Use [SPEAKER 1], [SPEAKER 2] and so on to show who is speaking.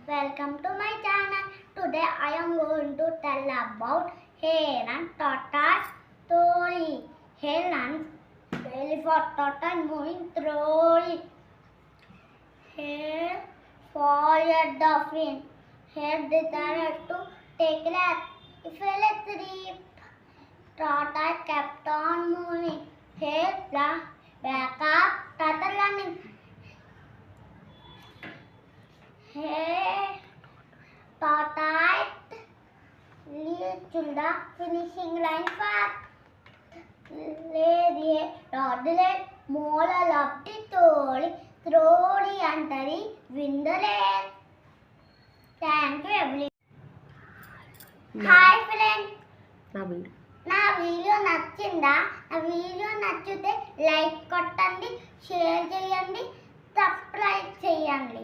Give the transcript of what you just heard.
[SPEAKER 1] Welcome to my channel. Today I am going to tell about Hare and Tortoise story. Hare and elephant tortoise moving slowly. Hare followed the wind. Hare decided to take rest. He fell asleep. Tortoise kept on moving. Hare back up, started running. Hare tortoise reached the finishing line fast. Lady toddled moral of the story slowly entering Wonderland. Thank you everyone. Hi friends, నా video నచ్చిందా? నా video నచ్చితే like కొట్టండి, share చేయండి, subscribe చేయండి.